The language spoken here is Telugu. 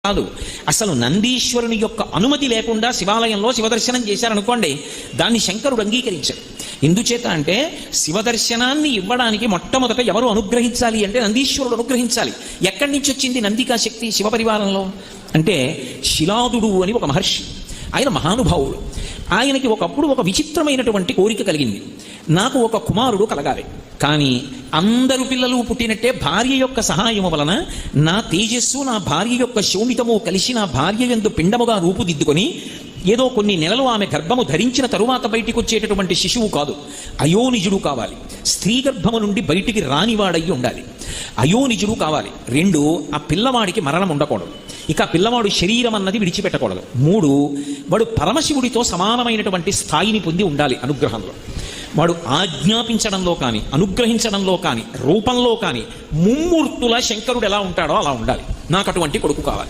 కాదు. అసలు నందీశ్వరుని యొక్క అనుమతి లేకుండా శివాలయంలో శివదర్శనం చేశారనుకోండి, దాన్ని శంకరుడు అంగీకరించాడు. ఎందుచేత అంటే శివదర్శనాన్ని ఇవ్వడానికి మొట్టమొదట ఎవరు అనుగ్రహించాలి అంటే నందీశ్వరుడు అనుగ్రహించాలి. ఎక్కడి నుంచి వచ్చింది నందికా శక్తి శివపరివారంలో అంటే శిలాదుడు అని ఒక మహర్షి, ఆయన మహానుభావుడు. ఆయనకి ఒకప్పుడు ఒక విచిత్రమైనటువంటి కోరిక కలిగింది, నాకు ఒక కుమారుడు కలగాలి, కానీ అందరు పిల్లలు పుట్టినట్టే భార్య యొక్క సహాయము వలన నా తేజస్సు నా భార్య యొక్క శోణితము కలిసి నా భార్య యందు పిండముగా రూపుదిద్దుకొని ఏదో కొన్ని నెలలు ఆమె గర్భము ధరించిన తరువాత బయటికి వచ్చేటటువంటి శిశువు కాదు, అయోనిజుడు కావాలి. స్త్రీ గర్భము నుండి బయటికి రానివాడయ్యి ఉండాలి, అయోనిజుడు కావాలి. 2, ఆ పిల్లవాడికి మరణం ఉండకూడదు, ఇక పిల్లవాడు శరీరం అన్నది విడిచిపెట్టకూడదు. 3, వాడు పరమశివుడితో సమానమైనటువంటి స్థాయిని పొంది ఉండాలి అనుగ్రహంలో. వాడు ఆజ్ఞాపించడంలో కానీ అనుగ్రహించడంలో కానీ రూపంలో కానీ ముమ్మూర్తుల శంకరుడు ఎలా ఉంటాడో అలా ఉండాలి. నాకు అటువంటి కొడుకు కావాలి.